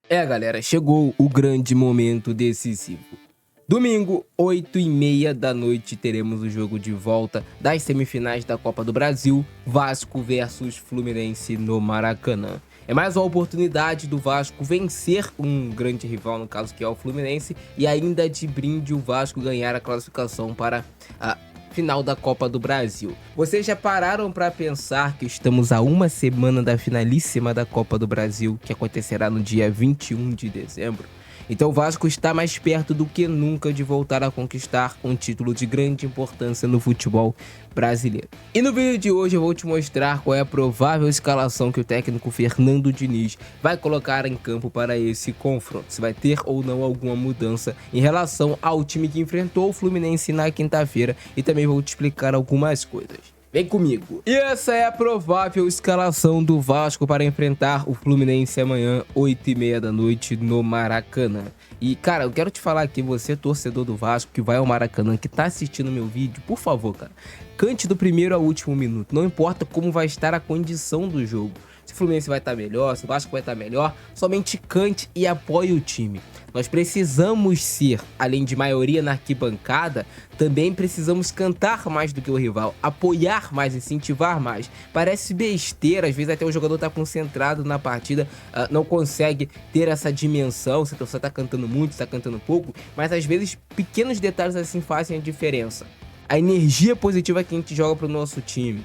Galera, chegou o grande momento decisivo. Domingo, 8h30 da noite, teremos o jogo de volta das semifinais da Copa do Brasil, Vasco versus Fluminense no Maracanã. É mais uma oportunidade do Vasco vencer um grande rival, no caso que é o Fluminense, e ainda de brinde o Vasco ganhar a classificação para a final da Copa do Brasil. Vocês já pararam para pensar que estamos a uma semana da finalíssima da Copa do Brasil, que acontecerá no dia 21 de dezembro? Então o Vasco está mais perto do que nunca de voltar a conquistar um título de grande importância no futebol brasileiro. E no vídeo de hoje eu vou te mostrar qual é a provável escalação que o técnico Fernando Diniz vai colocar em campo para esse confronto. Se vai ter ou não alguma mudança em relação ao time que enfrentou o Fluminense na quinta-feira, e também vou te explicar algumas coisas. Vem comigo. E essa é a provável escalação do Vasco para enfrentar o Fluminense amanhã, 8h30 da noite, no Maracanã. E, cara, eu quero te falar aqui, você torcedor do Vasco que vai ao Maracanã, que tá assistindo meu vídeo, por favor, cara, cante do primeiro ao último minuto. Não importa como vai estar a condição do jogo. Se o Fluminense vai estar melhor, se o Vasco vai estar melhor, somente cante e apoie o time. Nós precisamos ser, além de maioria na arquibancada, também precisamos cantar mais do que o rival, apoiar mais, incentivar mais. Parece besteira, às vezes até o jogador tá concentrado na partida, não consegue ter essa dimensão, se você tá cantando muito, se tá cantando pouco, mas às vezes pequenos detalhes assim fazem a diferença. A energia positiva que a gente joga pro nosso time,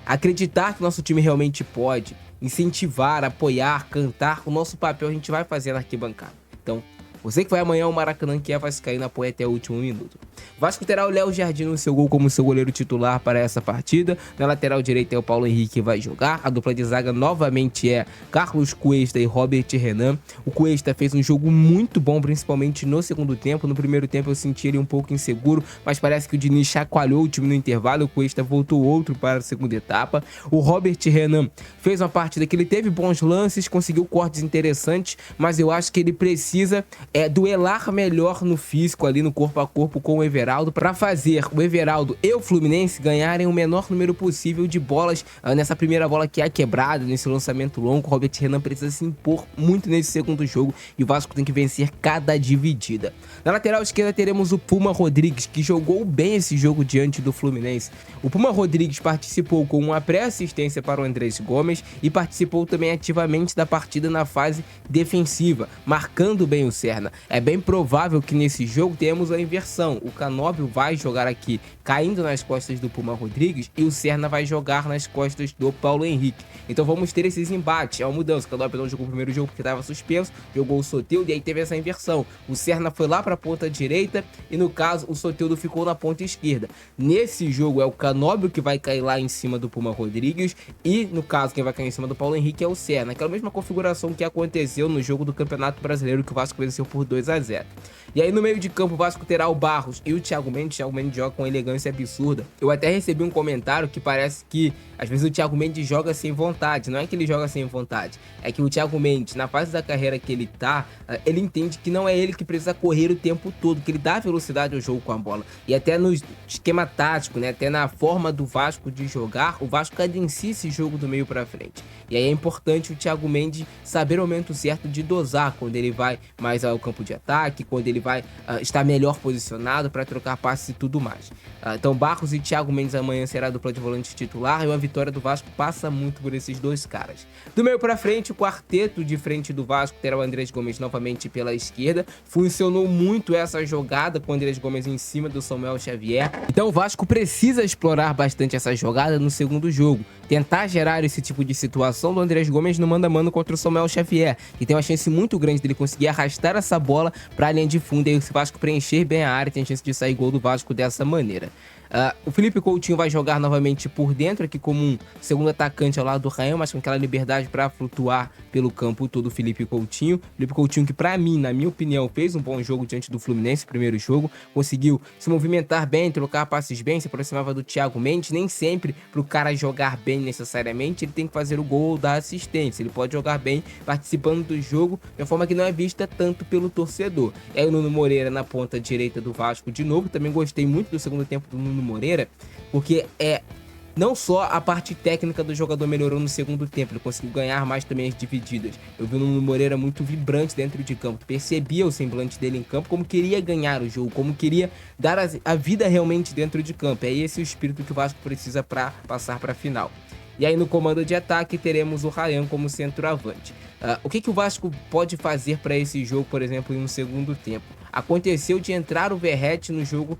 acreditar que o nosso time realmente pode, incentivar, apoiar, cantar, o nosso papel a gente vai fazer na arquibancada. Então, você que vai amanhã ao Maracanã, que é vascaíno, apoia até o último minuto. Vasco terá o Léo Jardim no seu gol como seu goleiro titular para essa partida. Na lateral direita é o Paulo Henrique que vai jogar. A dupla de zaga novamente é Carlos Cuesta e Robert Renan. O Cuesta fez um jogo muito bom, principalmente no segundo tempo. No primeiro tempo eu senti ele um pouco inseguro, mas parece que o Diniz chacoalhou o time no intervalo. O Cuesta voltou outro para a segunda etapa. O Robert Renan fez uma partida que ele teve bons lances, conseguiu cortes interessantes, mas eu acho que ele precisa duelar melhor no físico, ali no corpo a corpo com o Everaldo, para fazer o Everaldo e o Fluminense ganharem o menor número possível de bolas nessa primeira bola que é quebrada, nesse lançamento longo. O Robert Renan precisa se impor muito nesse segundo jogo e o Vasco tem que vencer cada dividida. Na lateral esquerda teremos o Puma Rodrigues, que jogou bem esse jogo diante do Fluminense. O Puma Rodrigues participou com uma pré-assistência para o Andrés Gomes e participou também ativamente da partida na fase defensiva, marcando bem o Serna. É bem provável que nesse jogo tenhamos a inversão. O Canóbio vai jogar aqui caindo nas costas do Puma Rodrigues e o Serna vai jogar nas costas do Paulo Henrique. Então vamos ter esses embates. É uma mudança. O Canóbio não jogou o primeiro jogo porque estava suspenso, jogou o Soteldo e aí teve essa inversão. O Serna foi lá para a ponta direita e no caso o Soteldo ficou na ponta esquerda. Nesse jogo é o Canóbio que vai cair lá em cima do Puma Rodrigues e no caso quem vai cair em cima do Paulo Henrique é o Serna. Aquela mesma configuração que aconteceu no jogo do Campeonato Brasileiro que o Vasco venceu por 2-0. E aí no meio de campo o Vasco terá o Barros e o Thiago Mendes. O Thiago Mendes joga com elegância absurda. Eu até recebi um comentário que parece que às vezes o Thiago Mendes joga sem vontade. Não é que ele joga sem vontade, é que o Thiago Mendes, na fase da carreira que ele tá, ele entende que não é ele que precisa correr o tempo todo, que ele dá velocidade ao jogo com a bola. E até no esquema tático, né, até na forma do Vasco de jogar, o Vasco cadencia esse jogo do meio pra frente. E aí é importante o Thiago Mendes saber o momento certo de dosar, quando ele vai mais ao campo de ataque, quando ele vai estar melhor posicionado para trocar passes e tudo mais. Então Barros e Thiago Mendes amanhã será a dupla de volante titular e uma vitória do Vasco passa muito por esses dois caras. Do meio para frente, o quarteto de frente do Vasco terá o Andrés Gomes novamente pela esquerda. Funcionou muito essa jogada com o Andrés Gomes em cima do Samuel Xavier. Então o Vasco precisa explorar bastante essa jogada no segundo jogo. Tentar gerar esse tipo de situação do Andrés Gomes no mano a mano contra o Samuel Xavier, que tem uma chance muito grande dele conseguir arrastar essa bola para a linha de fundo e aí o Vasco preencher bem a área, tem chance de sair gol do Vasco dessa maneira. O Felipe Coutinho vai jogar novamente por dentro, aqui como um segundo atacante ao lado do Rael, mas com aquela liberdade para flutuar pelo campo todo o Felipe Coutinho. Felipe Coutinho que pra mim, na minha opinião, fez um bom jogo diante do Fluminense, primeiro jogo, conseguiu se movimentar bem, trocar passes bem, se aproximava do Thiago Mendes. Nem sempre pro cara jogar bem necessariamente ele tem que fazer o gol ou dar assistência, ele pode jogar bem participando do jogo de uma forma que não é vista tanto pelo torcedor. E aí o Nuno Moreira na ponta direita do Vasco de novo, também gostei muito do segundo tempo do Nuno Moreira, porque não só a parte técnica do jogador melhorou no segundo tempo, ele conseguiu ganhar mais também as divididas. Eu vi o Nuno Moreira muito vibrante dentro de campo, percebia o semblante dele em campo, como queria ganhar o jogo, como queria dar a vida realmente dentro de campo. É esse o espírito que o Vasco precisa para passar para a final. E aí no comando de ataque teremos o Ryan como centroavante. O que o Vasco pode fazer para esse jogo, por exemplo, em um segundo tempo? Aconteceu de entrar o Verratti no jogo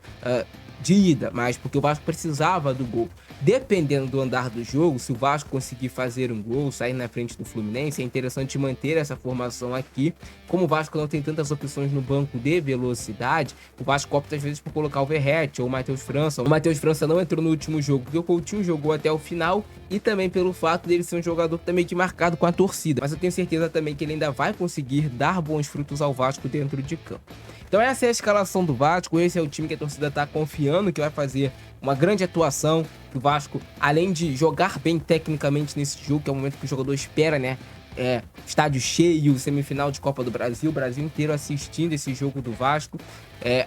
de ida, mas porque o Vasco precisava do gol. Dependendo do andar do jogo, se o Vasco conseguir fazer um gol, sair na frente do Fluminense, é interessante manter essa formação aqui. Como o Vasco não tem tantas opções no banco de velocidade, o Vasco opta às vezes por colocar o Verratti ou o Matheus França. O Matheus França não entrou no último jogo porque o Coutinho jogou até o final e também pelo fato dele ser um jogador também de marcado com a torcida. Mas eu tenho certeza também que ele ainda vai conseguir dar bons frutos ao Vasco dentro de campo. Então essa é a escalação do Vasco, esse é o time que a torcida está confiando que vai fazer uma grande atuação. O Vasco, além de jogar bem tecnicamente nesse jogo, que é o momento que o jogador espera, né? Estádio cheio, semifinal de Copa do Brasil, o Brasil inteiro assistindo esse jogo do Vasco.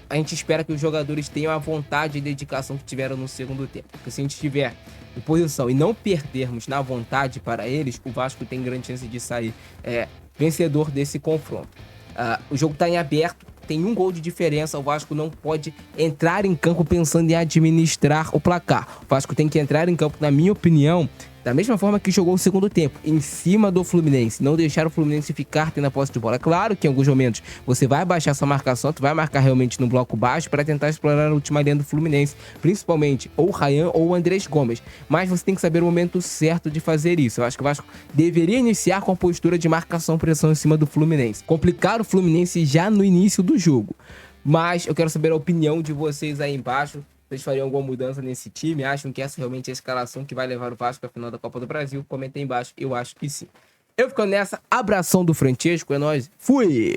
A gente espera que os jogadores tenham a vontade e dedicação que tiveram no segundo tempo. Porque se a gente tiver em posição e não perdermos na vontade para eles, o Vasco tem grande chance de sair vencedor desse confronto. O jogo está em aberto. Tem um gol de diferença, o Vasco não pode entrar em campo pensando em administrar o placar. O Vasco tem que entrar em campo, na minha opinião, da mesma forma que jogou o segundo tempo, em cima do Fluminense. Não deixar o Fluminense ficar tendo a posse de bola. É claro que em alguns momentos você vai baixar sua marcação, tu vai marcar realmente no bloco baixo para tentar explorar a última linha do Fluminense, principalmente ou o Ryan ou o Andrés Gomes. Mas você tem que saber o momento certo de fazer isso. Eu acho que o Vasco deveria iniciar com a postura de marcação-pressão em cima do Fluminense. Complicar o Fluminense já no início do jogo. Mas eu quero saber a opinião de vocês aí embaixo. Vocês fariam alguma mudança nesse time? Acham que essa realmente é a escalação que vai levar o Vasco à final da Copa do Brasil? Comenta aí embaixo, eu acho que sim. Eu ficando nessa, abração do Francesco, é nóis, fui!